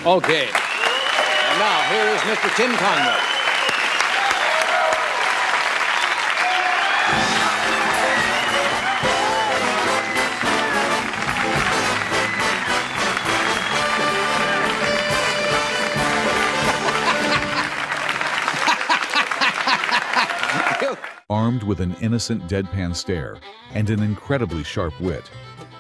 Okay. And now, here is Mr. Tim Conway. Armed with an innocent deadpan stare and an incredibly sharp wit,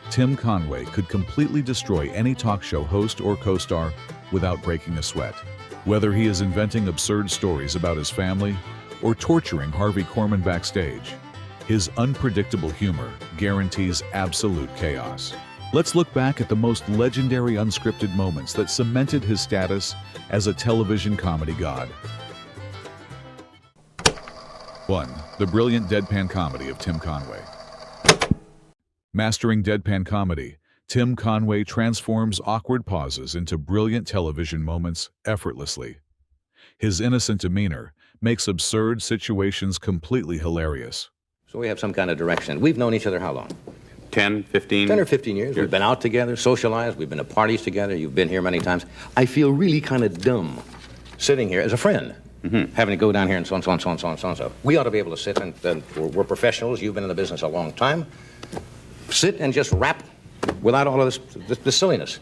Tim Conway could completely destroy any talk show host or co-star without breaking a sweat. Whether he is inventing absurd stories about his family or torturing Harvey Korman backstage, his unpredictable humor guarantees absolute chaos. Let's look back at the most legendary unscripted moments that cemented his status as a television comedy god. 1. The brilliant deadpan comedy of Tim Conway. Mastering deadpan comedy, Tim Conway transforms awkward pauses into brilliant television moments effortlessly. His innocent demeanor makes absurd situations completely hilarious. So we have some kind of direction. We've known each other how long? 10, 15? 10 or 15 years. We've been out together, socialized, we've been to parties together, you've been here many times. I feel really kind of dumb sitting here as a friend. Having to go down here and so on, so on, so on, so on, so on, so on. We ought to be able to sit and we're professionals. You've been in the business a long time. Sit and just rap without all of this silliness.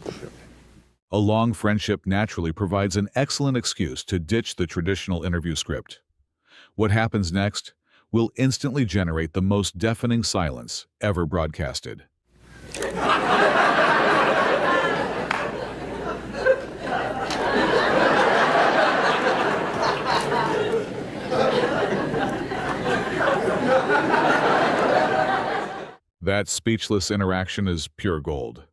A long friendship naturally provides an excellent excuse to ditch the traditional interview script. What happens next will instantly generate the most deafening silence ever broadcasted. That speechless interaction is pure gold.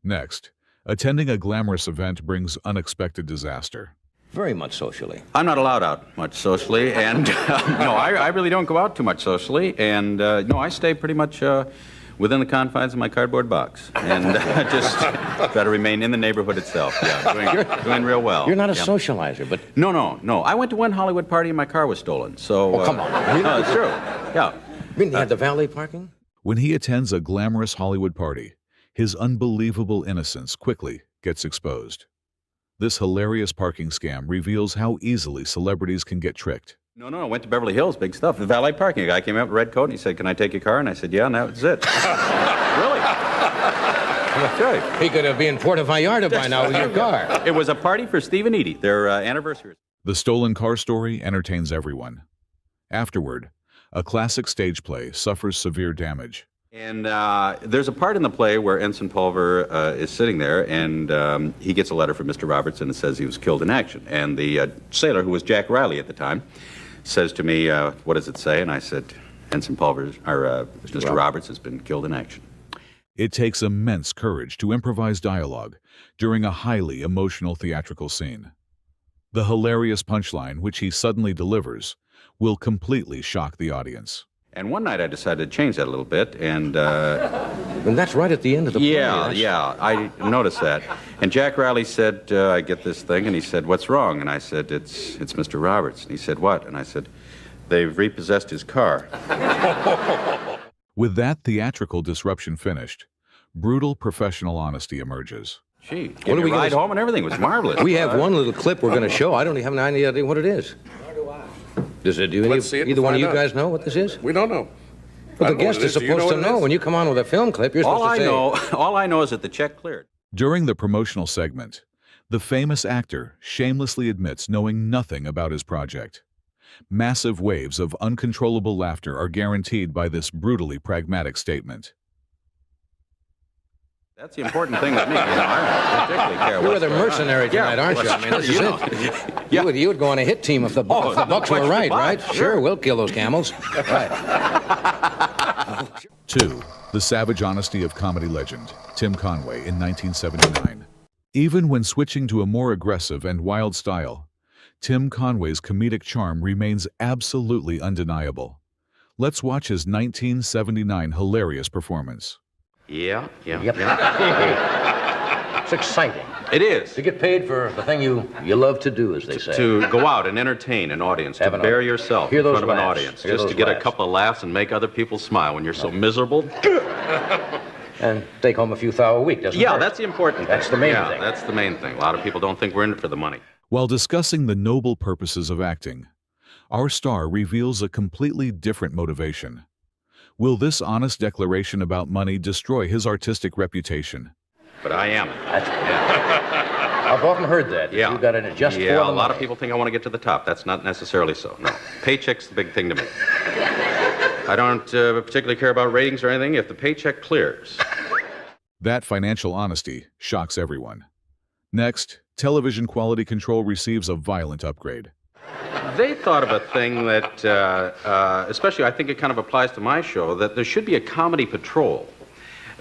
Next, attending a glamorous event brings unexpected disaster. Very much socially. I'm not allowed out much socially, and no, I really don't go out too much socially, and no, I stay pretty much within the confines of my cardboard box, and just try to remain in the neighborhood itself. Yeah, doing real well. You're not a socializer, but... No. I went to one Hollywood party and my car was stolen, so... Oh, come on. No, it's true. Yeah. You mean you had the valet parking? When he attends a glamorous Hollywood party, his unbelievable innocence quickly gets exposed. This hilarious parking scam reveals how easily celebrities can get tricked. No, I went to Beverly Hills, big stuff. The valet parking, a guy came out with a red coat and he said, "Can I take your car?" And I said, "Yeah," and that was it. Really? That's right. He could be in Puerto Vallarta by now with your car. It was a party for Steve and Edie, their anniversary. The stolen car story entertains everyone. Afterward, a classic stage play suffers severe damage. And there's a part in the play where Ensign Pulver is sitting there, and he gets a letter from Mr. Robertson that says he was killed in action. And the sailor, who was Jack Riley at the time, says to me, "What does it say?" And I said, "Ensign Pulver, or Mr. Roberts has been killed in action." It takes immense courage to improvise dialogue during a highly emotional theatrical scene. The hilarious punchline, which he suddenly delivers, will completely shock the audience. And one night I decided to change that a little bit, and... And that's right at the end of the play. Yeah, I noticed that. And Jack Riley said, "I get this thing," and he said, "What's wrong?" And I said, It's Mr. Roberts." And he said, "What?" And I said, "They've repossessed his car." With that theatrical disruption finished, brutal professional honesty emerges. Gee, gave me a ride home and everything. It was marvelous. We have one little clip we're going to show. I don't even have any idea what it is. Does it do either one of you guys know what this is? We don't know. Well, the guest is supposed to know. When you come on with a film clip, you're supposed to say... All I know is that the check cleared. During the promotional segment, the famous actor shamelessly admits knowing nothing about his project. Massive waves of uncontrollable laughter are guaranteed by this brutally pragmatic statement. That's the important thing with me. I don't particularly care. You're the mercenary tonight, aren't you? I mean, this is it. You would go on a hit team if the Bucks were right? Sure, we'll kill those camels. Right. 2. The savage honesty of comedy legend, Tim Conway in 1979. Even when switching to a more aggressive and wild style, Tim Conway's comedic charm remains absolutely undeniable. Let's watch his 1979 hilarious performance. Yep. It's exciting. It is. To get paid for the thing you love to do, as they say. To go out and entertain an audience, to bear yourself in front of an audience, just to get a couple of laughs and make other people smile when you're so miserable. and take home a few thou a week, doesn't it? Yeah, that's the important thing. That's the main yeah, thing. That's the main thing. A lot of people don't think we're in it for the money. While discussing the noble purposes of acting, our star reveals a completely different motivation. Will this honest declaration about money destroy his artistic reputation? But I am. I've often heard that. Yeah. You got it just for the a lot money. of people think I want to get to the top. That's not necessarily so. No. Paycheck's the big thing to me. I don't particularly care about ratings or anything if the paycheck clears. That financial honesty shocks everyone. Next, television quality control receives a violent upgrade. They thought of a thing that, especially I think it kind of applies to my show, that there should be a comedy patrol.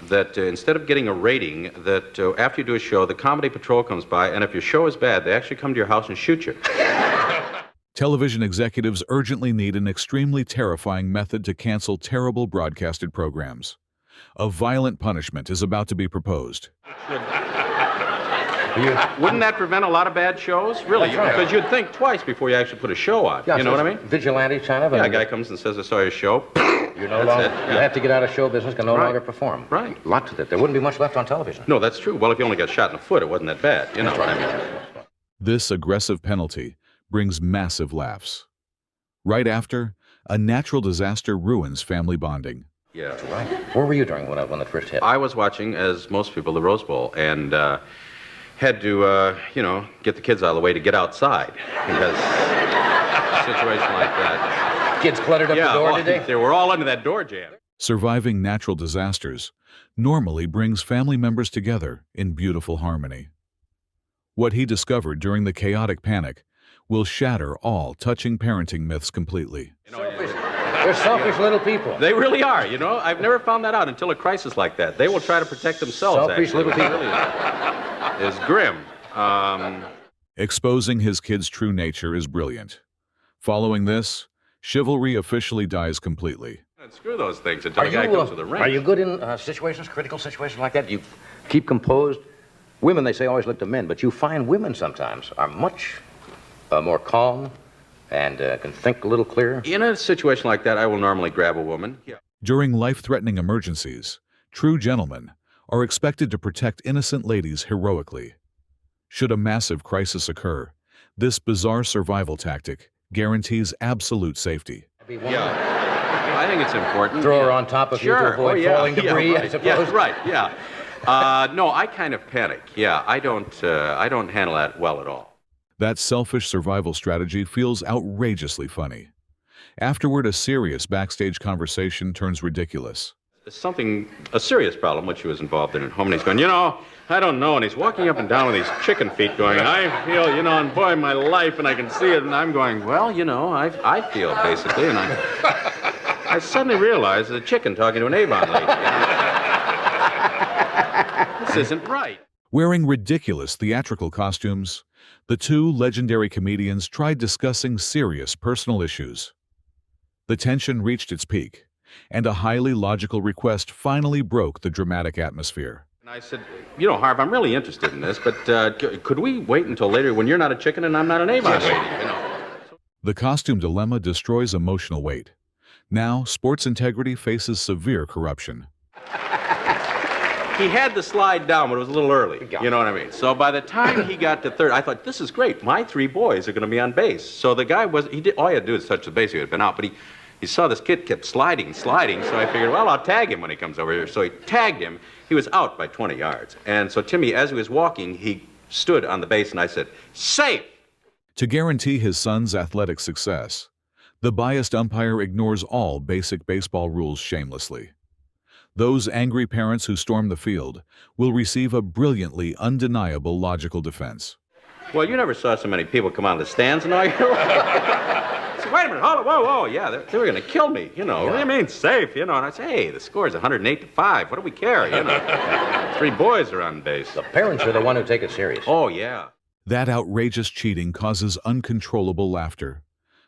That instead of getting a rating, that after you do a show, the comedy patrol comes by, and if your show is bad, they actually come to your house and shoot you. Television executives urgently need an extremely terrifying method to cancel terrible broadcasted programs. A violent punishment is about to be proposed. Wouldn't that prevent a lot of bad shows? Really? That's right. Because you'd think twice before you actually put a show on. Yeah, You know what I mean? Vigilante kind of. Yeah, a guy comes and says, I saw your show. You no longer, you have to get out of show business, can no Right. longer perform. Right. Lots of it. There wouldn't be much left on television. No, that's true. Well, if you only got shot in the foot, it wasn't that bad. You know what I mean? This aggressive penalty brings massive laughs. Right after, a natural disaster ruins family bonding. Yeah. Right. Where were you during when it first hit? I was watching, as most people, the Rose Bowl, and had to, get the kids out of the way to get outside because a situation like that. Kids cluttered up the door today? They were all under that door jam. Surviving natural disasters normally brings family members together in beautiful harmony. What he discovered during the chaotic panic will shatter all touching parenting myths completely. They're selfish little people. They really are, I've never found that out until a crisis like that. They will try to protect themselves, Selfish actually. little people. It really is grim. Exposing his kid's true nature is brilliant. Following this, chivalry officially dies completely. Screw those things until the guy comes to the ring. Are you good in critical situations like that? You keep composed? Women, they say, always look to men, but you find women sometimes are much more calm and can think a little clearer. In a situation like that, I will normally grab a woman. Yeah. During life-threatening emergencies, true gentlemen are expected to protect innocent ladies heroically. Should a massive crisis occur, this bizarre survival tactic guarantees absolute safety. Yeah, I think it's important. Throw her on top of you to avoid falling debris, right. I suppose. Yeah, right, yeah. No, I kind of panic. Yeah, I don't handle that well at all. That selfish survival strategy feels outrageously funny. Afterward, a serious backstage conversation turns ridiculous. A serious problem, which he was involved in at home, and he's going, I don't know, and he's walking up and down with these chicken feet going, I feel, and boy, my life, and I can see it, and I'm going, well, I feel, basically, and I suddenly realized the chicken talking to an Avon lady. This isn't right. Wearing ridiculous theatrical costumes, the two legendary comedians tried discussing serious personal issues. The tension reached its peak, and a highly logical request finally broke the dramatic atmosphere. And I said, Harv, I'm really interested in this, but could we wait until later when you're not a chicken and I'm not an Avon lady, The costume dilemma destroys emotional weight. Now, sports integrity faces severe corruption. He had the slide down, but it was a little early. You know what I mean? So by the time he got to third, I thought, this is great. My three boys are going to be on base. So the guy all he had to do is touch the base. He had been out, but he saw this kid kept sliding, so I figured, well, I'll tag him when he comes over here. So he tagged him. He was out by 20 yards. And so Timmy, as he was walking, he stood on the base, and I said, safe! To guarantee his son's athletic success, the biased umpire ignores all basic baseball rules shamelessly. Those angry parents who storm the field will receive a brilliantly undeniable logical defense. Well, you never saw so many people come out of the stands and all your wait a minute, hold on, whoa, yeah, they were going to kill me, What do you mean, safe, And I say, hey, the score's 108-5. What do we care, Three boys are on base. The parents are the one who take it serious. Oh, yeah. That outrageous cheating causes uncontrollable laughter.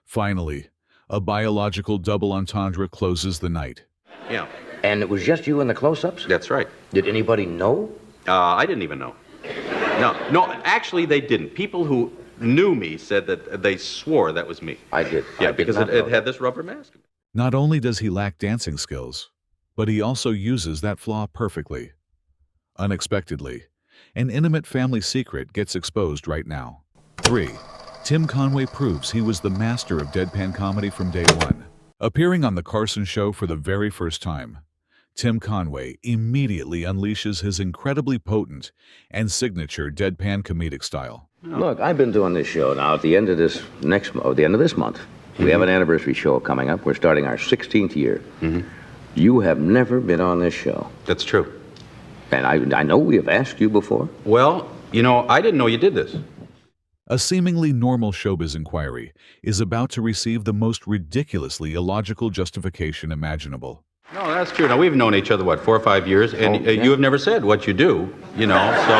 Finally, a biological double entendre closes the night. Yeah. And it was just you in the close-ups? That's right. Did anybody know? I didn't even know. No, actually they didn't. People who knew me said that they swore that was me. I did. Yeah, I did because not it know had this rubber mask. Not only does he lack dancing skills, But he also uses that flaw perfectly. Unexpectedly, an intimate family secret gets exposed right now. 3. Tim Conway proves he was the master of deadpan comedy from day one. Appearing on The Carson Show for the very first time, Tim Conway immediately unleashes his incredibly potent and signature deadpan comedic style. Look, I've been doing this show now at the end of this month. We have an anniversary show coming up. We're starting our 16th year. You have never been on this show. That's true. And I know we have asked you before. Well, you know, I didn't know you did this. A seemingly normal showbiz inquiry is about to receive the most ridiculously illogical justification imaginable. No, that's true. Now, we've known each other, what, 4 or 5 years, and you have never said what you do, you know, so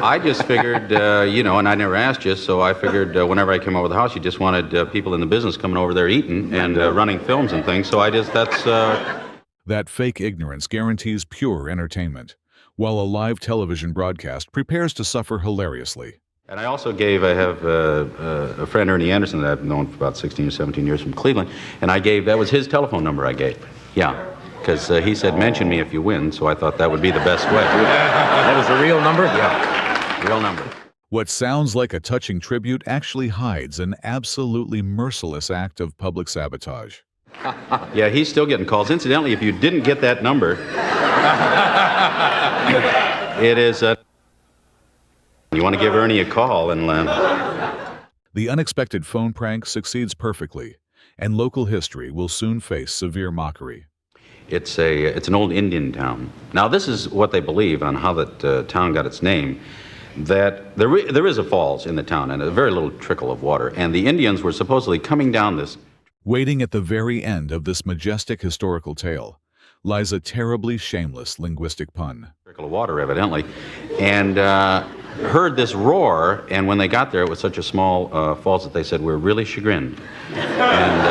I just figured, you know, and I never asked you, so I figured whenever I came over the house, you just wanted people in the business coming over there eating and running films and things, so That fake ignorance guarantees pure entertainment, while a live television broadcast prepares to suffer hilariously. And I also I have a friend, Ernie Anderson, that I've known for about 16 or 17 years from Cleveland, and that was his telephone number I gave. Yeah, because he said, mention me if you win, so I thought that would be the best way. That was the real number? Yeah, real number. What sounds like a touching tribute actually hides an absolutely merciless act of public sabotage. Yeah, he's still getting calls. Incidentally, if you didn't get that number, it is you want to give Ernie a call and The unexpected phone prank succeeds perfectly, and local history will soon face severe mockery. It's an old Indian town. Now, this is what they believe on how that town got its name, that there is a falls in the town and a very little trickle of water, and the Indians were supposedly coming down this. Waiting at the very end of this majestic historical tale lies a terribly shameless linguistic pun. Trickle of water, evidently, and heard this roar, and when they got there, it was such a small falls that they said, we're really chagrined. And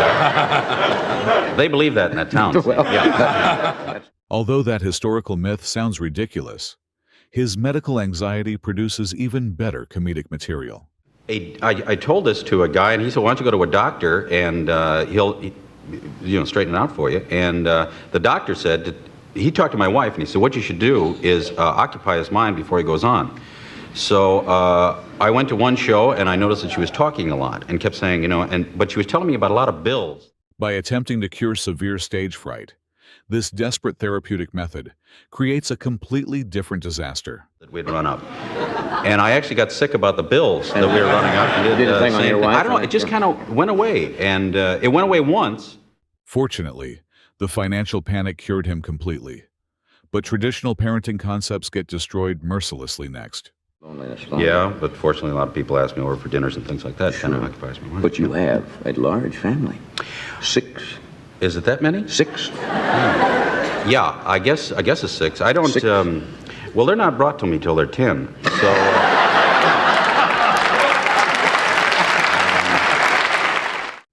they believe that in that town. Yeah. Although that historical myth sounds ridiculous, his medical anxiety produces even better comedic material. I told this to a guy, and he said, why don't you go to a doctor, and he'll straighten it out for you. And the doctor said, he talked to my wife, and he said, what you should do is occupy his mind before he goes on. So I went to one show, and I noticed that she was talking a lot and kept saying, but she was telling me about a lot of bills. By attempting to cure severe stage fright, this desperate therapeutic method creates a completely different disaster. That we'd run up. And I actually got sick about the bills that we were running up. And did the thing on your wife? I don't know, it just kind of went away. And it went away once. Fortunately, the financial panic cured him completely. But traditional parenting concepts get destroyed mercilessly next. Loneliness. Yeah, but fortunately a lot of people ask me over for dinners and things like that. Sure. Kind of occupies my mind. But you have a large family. 6. Is it that many? 6. Yeah, I guess it's 6. I don't. 6. Well, they're not brought to me till they're 10. So.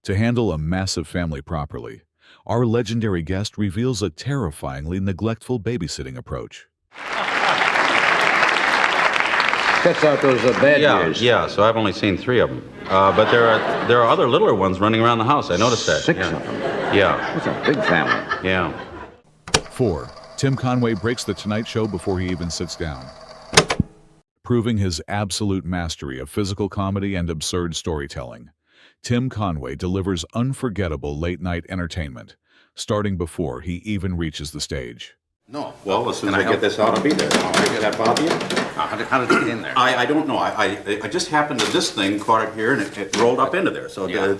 To handle a massive family properly, our legendary guest reveals a terrifyingly neglectful babysitting approach. Cuts out those bad years. Yeah, so I've only seen 3 of them. But there are other littler ones running around the house. I noticed that. 6 of them. Yeah. It's a big family. Yeah. 4. Tim Conway breaks The Tonight Show before he even sits down. Proving his absolute mastery of physical comedy and absurd storytelling, Tim Conway delivers unforgettable late-night entertainment, starting before he even reaches the stage. No. Well, as soon as I get this out, I'll be there. Did that bother you? How did it get in there? I don't know. I just happened to this thing caught it here, and it rolled up into there. So, Yeah.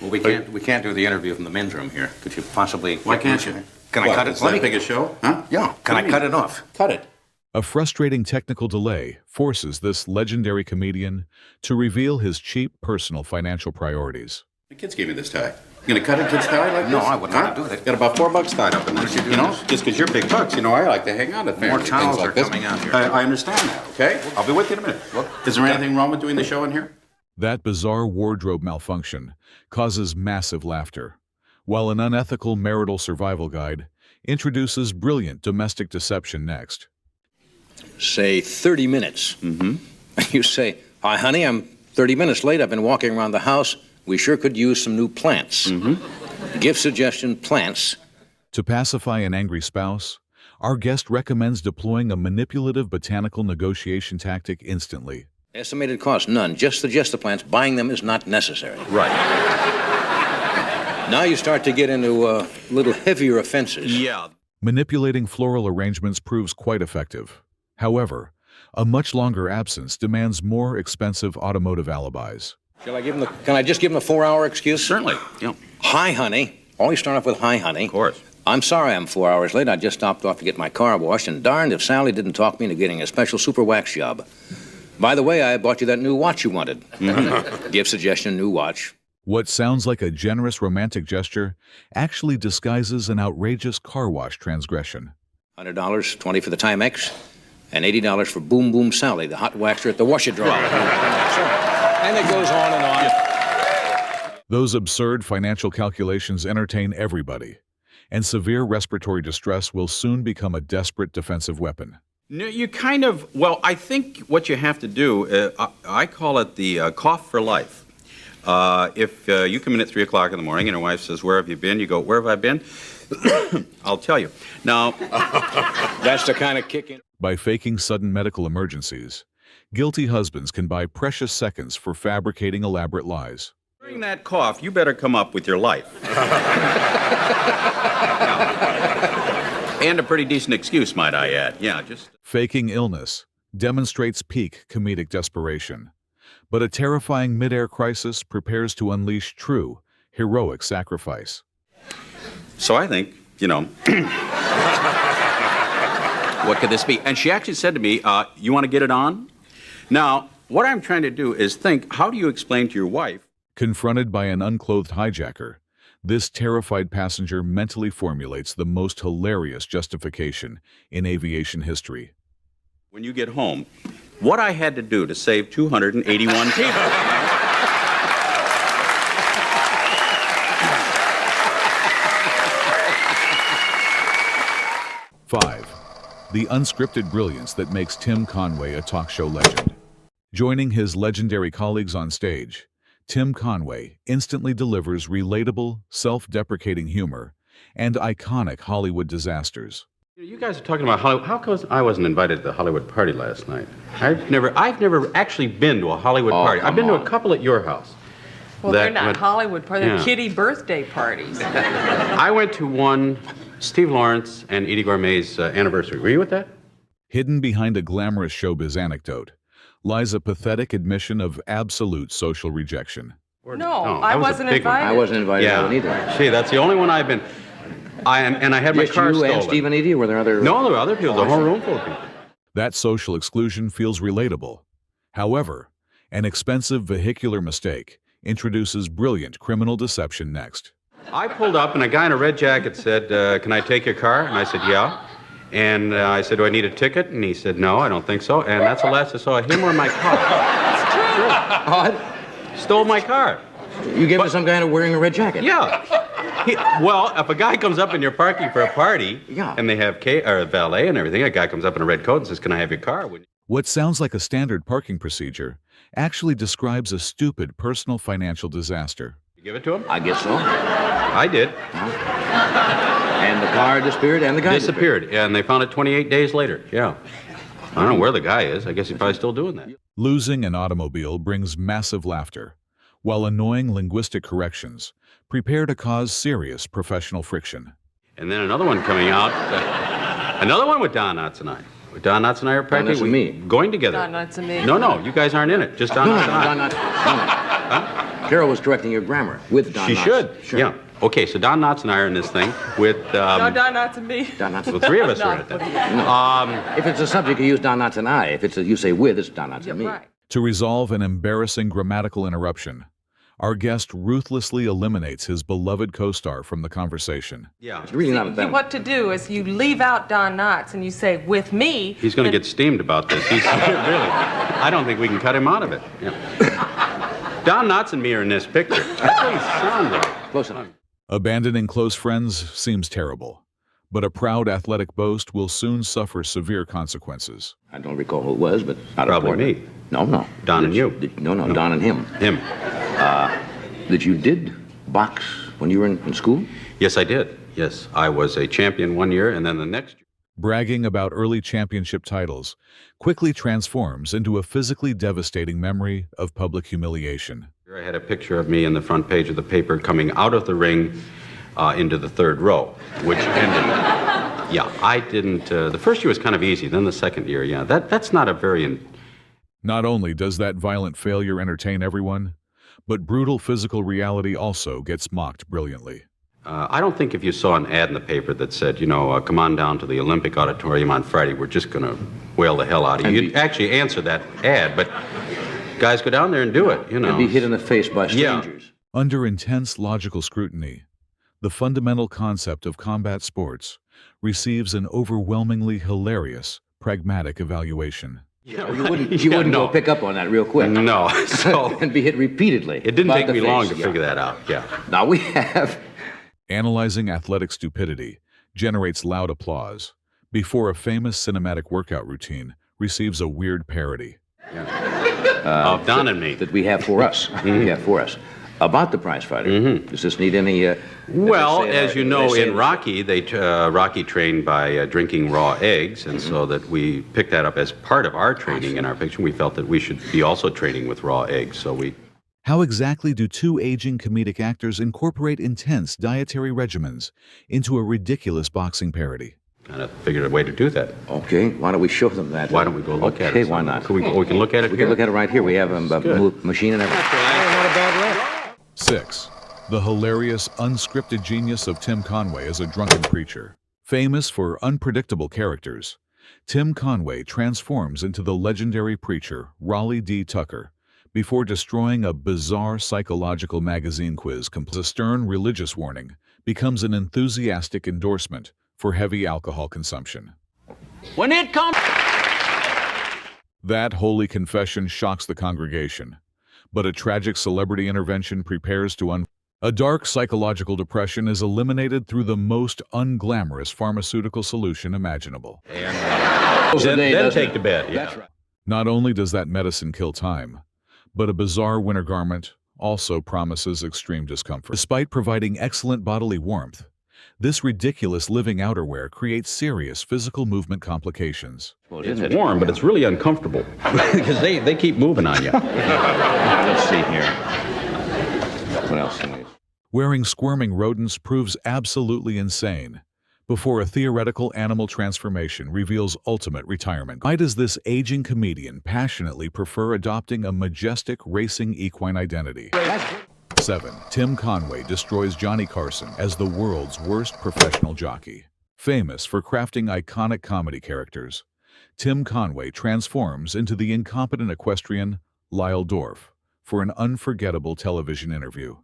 Well, we can't do the interview from the men's room here. Could you possibly... Why can't you? Can I cut it? Is that big a show? Huh? Yeah. Can I cut it off? Cut it. A frustrating technical delay forces this legendary comedian to reveal his cheap personal financial priorities. The kids gave me this tie. You gonna cut a kid's tie like this? No, I wouldn't want to do that. Got about $4 tied up in this. Just because you're big bucks, I like to hang out at family. More towels things like are this. coming out here. I understand that. Okay, I'll be with you in a minute. Is there anything wrong with doing the show in here? That bizarre wardrobe malfunction causes massive laughter, while an unethical marital survival guide introduces brilliant domestic deception next. Say 30 minutes. Mm-hmm. You say, hi, honey, I'm 30 minutes late. I've been walking around the house. We sure could use some new plants. Mm-hmm. Gift suggestion, plants. To pacify an angry spouse, our guest recommends deploying a manipulative botanical negotiation tactic instantly. Estimated cost, none. Just suggest the plants. Buying them is not necessary. Right. Now you start to get into little heavier offenses. Yeah. Manipulating floral arrangements proves quite effective. However, a much longer absence demands more expensive automotive alibis. Can I just give him a 4-hour excuse? Certainly. Yeah. Hi, honey. Always start off with hi, honey. Of course. I'm sorry I'm 4 hours late. I just stopped off to get my car washed, and darned if Sally didn't talk me into getting a special super wax job. By the way, I bought you that new watch you wanted. Gift suggestion, new watch. What sounds like a generous romantic gesture actually disguises an outrageous car wash transgression. $100, $20 for the Timex, and $80 for Boom Boom Sally, the hot waxer at the washer-dryer. And it goes on and on. Those absurd financial calculations entertain everybody, and severe respiratory distress will soon become a desperate defensive weapon. No, you kind of, well, I think what you have to do, I call it the cough for life. If you come in at 3 o'clock in the morning and your wife says, "Where have you been?" You go, "Where have I been?" I'll tell you. Now, That's the kind of kick in. By faking sudden medical emergencies, guilty husbands can buy precious seconds for fabricating elaborate lies. during that cough, you better come up with your life. And a pretty decent excuse, might I add. Yeah, just... Faking illness demonstrates peak comedic desperation, but a terrifying mid-air crisis prepares to unleash true, heroic sacrifice. So I think, you know, what could this be? And she actually said to me, you want to get it on? Now, what I'm trying to do is think, how do you explain to your wife? Confronted by an unclothed hijacker, this terrified passenger mentally formulates the most hilarious justification in aviation history. When you get home, what I had to do to save 281 people. 5. The unscripted brilliance that makes Tim Conway a talk show legend. Joining his legendary colleagues on stage, Tim Conway instantly delivers relatable, self-deprecating humor and iconic Hollywood disasters. You guys are talking about Hollywood. How come I wasn't invited to the Hollywood party last night? I've never actually been to a Hollywood party. I've been to a couple at your house. Well, they're not Hollywood parties. They're kiddie birthday parties. I went to one, Steve Lawrence and Edie Gourmet's anniversary. Were you at that? Hidden behind a glamorous showbiz anecdote lies a pathetic admission of absolute social rejection. No, I wasn't invited. I wasn't invited to that one either. See, that's the only one I've been. And I had my car stolen. You and Steve and Edie, or were there other... No, there were other people. The whole room full of people. That social exclusion feels relatable. However, an expensive vehicular mistake introduces brilliant criminal deception next. I pulled up, and a guy in a red jacket said, can I take your car? And I said, yeah. And I said, do I need a ticket? And he said, no, I don't think so. And that's the last I saw of him or my car. It's true. Odd. Stole my car. You gave it to some guy wearing a red jacket? Yeah. Well, if a guy comes up and you're parking for a party, and they have valet and everything, a guy comes up in a red coat and says, can I have your car? What sounds like a standard parking procedure actually describes a stupid personal financial disaster. You give it to him? I guess so. I did. And the car disappeared and the guy disappeared. Yeah, and they found it 28 days later. Yeah. I don't know where the guy is. I guess he's probably still doing that. Losing an automobile brings massive laughter, while annoying linguistic corrections prepare to cause serious professional friction. And then another one coming out, another one with Don Knotts and I. Don Knotts and I are practically me. Going together. Don Knotts and me. No, you guys aren't in it. Just Don Knotts and I. Don Knotts. Huh? Carol was correcting your grammar with Don Knotts. She should. Sure. Yeah. Okay, so Don Knotts and I are in this thing with... No, Don Knotts and me. Don Knotts. Well, three of us are in it then. If it's a subject, you use Don Knotts and I. If you say with, it's Don Knotts and me. Right. To resolve an embarrassing grammatical interruption, our guest ruthlessly eliminates his beloved co-star from the conversation. Yeah. It's really not a thing. What to do is you leave out Don Knotts and you say, with me. He's going to get steamed about this. He's really. I don't think we can cut him out of it. Yeah. Don Knotts and me are in this picture. That doesn't sound right. Close enough. Abandoning close friends seems terrible, but a proud athletic boast will soon suffer severe consequences. I don't recall who it was, but... Probably me. No. Don and you. No, Don and him. Him. That you did box when you were in school? Yes, I did. Yes, I was a champion one year, and then the next year. Bragging about early championship titles quickly transforms into a physically devastating memory of public humiliation. I had a picture of me in the front page of the paper coming out of the ring into the third row, which ended. Yeah, I didn't. The first year was kind of easy. Then the second year, yeah, that's not a very. Not only does that violent failure entertain everyone, but brutal physical reality also gets mocked brilliantly. I don't think if you saw an ad in the paper that said, come on down to the Olympic Auditorium on Friday, we're just going to wail the hell out of you. You'd actually answer that ad, but guys go down there and do it, And be hit in the face by strangers. Yeah. Under intense logical scrutiny, the fundamental concept of combat sports receives an overwhelmingly hilarious, pragmatic evaluation. Yeah, you wouldn't go pick up on that real quick. No. So and be hit repeatedly. It didn't take me long to figure that out, yeah. Now we have... Analyzing athletic stupidity generates loud applause before a famous cinematic workout routine receives a weird parody. Of Don and me. That we have for us. We have for us. About the prize fighter, does this need any... well, as you know, in Rocky, Rocky trained by drinking raw eggs, and so that we picked that up as part of our training in our picture. We felt that we should be also training with raw eggs, so we... How exactly do two aging comedic actors incorporate intense dietary regimens into a ridiculous boxing parody? Kind of figured a way to do that. Okay, why don't we show them that? Why don't we go look at it? Okay, why not? We can look at it We here? can look at it right here. We have a machine and everything. Not a bad look. 6. The hilarious, unscripted genius of Tim Conway as a drunken preacher. Famous for unpredictable characters, Tim Conway transforms into the legendary preacher Raleigh D. Tucker before destroying a bizarre psychological magazine quiz. A stern religious warning becomes an enthusiastic endorsement for heavy alcohol consumption. When it comes... That holy confession shocks the congregation, but a tragic celebrity intervention prepares to A dark psychological depression is eliminated through the most unglamorous pharmaceutical solution imaginable. And then take to bed, yeah. That's right. Not only does that medicine kill time, but a bizarre winter garment also promises extreme discomfort. Despite providing excellent bodily warmth, this ridiculous living outerwear creates serious physical movement complications. Well, It's warm, but it's really uncomfortable because they keep moving on you. Let's see here. What else can we... Wearing squirming rodents proves absolutely insane before a theoretical animal transformation reveals ultimate retirement. Why does this aging comedian passionately prefer adopting a majestic racing equine identity? 7. Tim Conway destroys Johnny Carson as the world's worst professional jockey. Famous for crafting iconic comedy characters, Tim Conway transforms into the incompetent equestrian Lyle Dorf for an unforgettable television interview.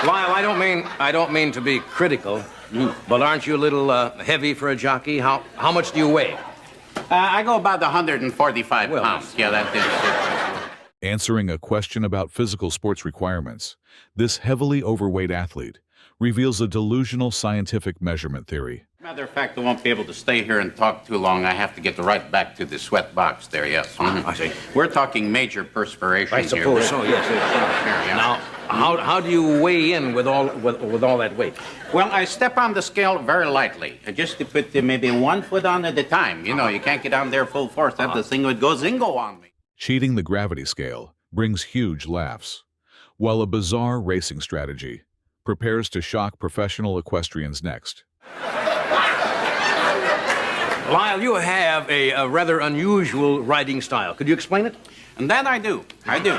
Lyle, I don't mean to be critical, but aren't you a little heavy for a jockey? How much do you weigh? I go about 145 pounds. Yeah, that is. Answering a question about physical sports requirements, this heavily overweight athlete reveals a delusional scientific measurement theory. Matter of fact, I won't be able to stay here and talk too long. I have to get right back to the sweat box there, yes. I see. We're talking major perspiration I here. suppose so, yes. Yeah. Now, how do you weigh in with all that weight? Well, I step on the scale very lightly, just to put maybe 1 foot on at a time. You know, you can't get on there full force. That the thing would go zingo on me. Cheating the gravity scale brings huge laughs, while a bizarre racing strategy prepares to shock professional equestrians next. Lyle, you have a rather unusual riding style. Could you explain it? And that I do. I do.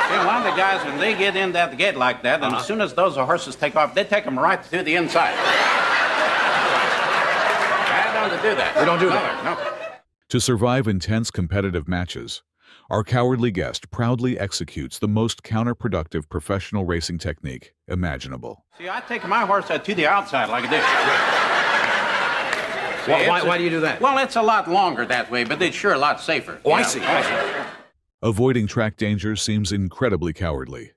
See, one of the guys, when they get in that gate like that, and as soon as those horses take off, they take them right to the inside. I don't do that. We don't do that. No. To survive intense competitive matches, our cowardly guest proudly executes the most counterproductive professional racing technique imaginable. See, I take my horse to the outside like this. Why do you do that? Well, it's a lot longer that way, but it's sure a lot safer. Oh, I see. Avoiding track dangers seems incredibly cowardly,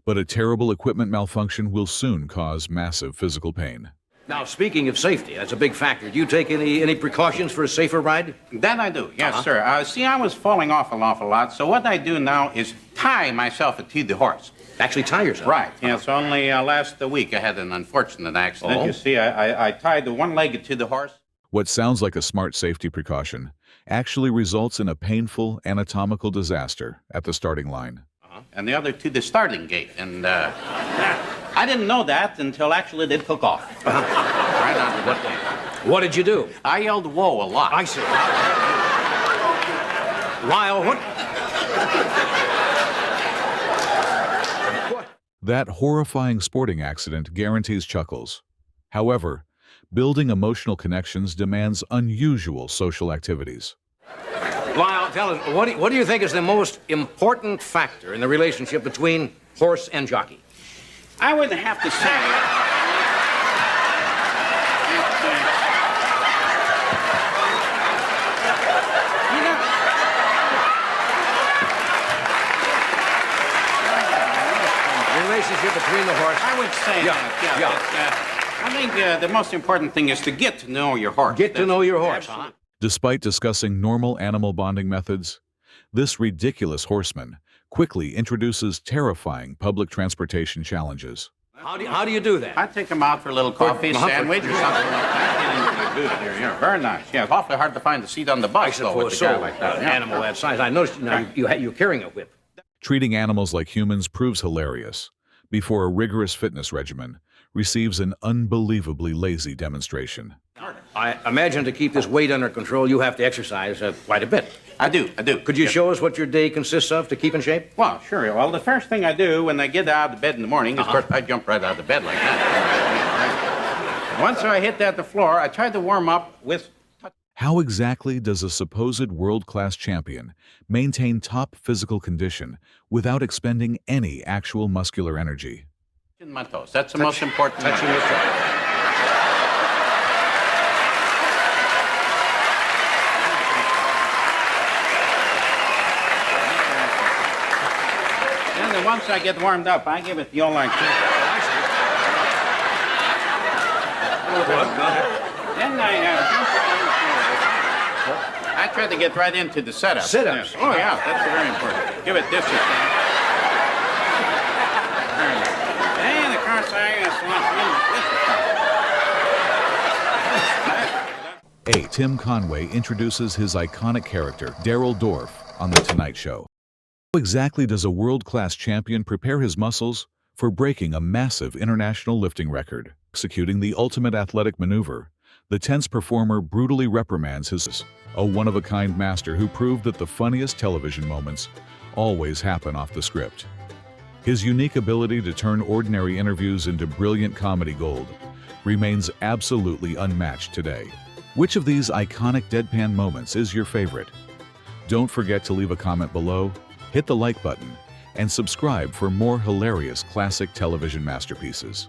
but a terrible equipment malfunction will soon cause massive physical pain. Now, speaking of safety, that's a big factor. Do you take any precautions for a safer ride? That I do, yes, sir. See, I was falling off an awful lot, so what I do now is tie myself to the horse. Actually tie yourself? Right, yes. Only last week I had an unfortunate accident. Oh? You see, I tied the one leg to the horse. What sounds like a smart safety precaution actually results in a painful anatomical disaster at the starting line. And the other to the starting gate. And I didn't know that until actually they took off. Right on the What did you do? I yelled, whoa, a lot. I see. Lyle, what? That horrifying sporting accident guarantees chuckles. However, building emotional connections demands unusual social activities. Lyle, tell us, what do you think is the most important factor in the relationship between horse and jockey? I would have to say... Relationship between the horse. I would say that. I think the most important thing is to get to know your horse. Get to know your horse, huh? Despite discussing normal animal bonding methods, this ridiculous horseman quickly introduces terrifying public transportation challenges. How do you do that? I take him out for a little coffee sandwich or something like that. Get into the booth here. Very nice. Yeah, it's awfully hard to find a seat on the bus, though, with a guy like that. An animal that size. I noticed now you're carrying a whip. Treating animals like humans proves hilarious before a rigorous fitness regimen receives an unbelievably lazy demonstration. I imagine to keep this weight under control, you have to exercise quite a bit. I do. Could you show us what your day consists of to keep in shape? Well, sure. Well, the first thing I do when I get out of bed in the morning is, of course, I jump right out of bed like that. Once I hit the floor, I try to warm up with... How exactly does a supposed world-class champion maintain top physical condition without expending any actual muscular energy? In my toes. That's the most important thing. Touching your toes. And then once I get warmed up, I give it the old like this. Then I try to get right into the setup. Sit-ups? Yes. Oh, yeah, that's very important. Give it this and of course, A. Tim Conway introduces his iconic character, Daryl Dorf, on The Tonight Show. How exactly does a world-class champion prepare his muscles for breaking a massive international lifting record? Executing the ultimate athletic maneuver, the tense performer brutally reprimands his one-of-a-kind master who proved that the funniest television moments always happen off the script. His unique ability to turn ordinary interviews into brilliant comedy gold remains absolutely unmatched today. Which of these iconic deadpan moments is your favorite? Don't forget to leave a comment below, hit the like button, and subscribe for more hilarious classic television masterpieces.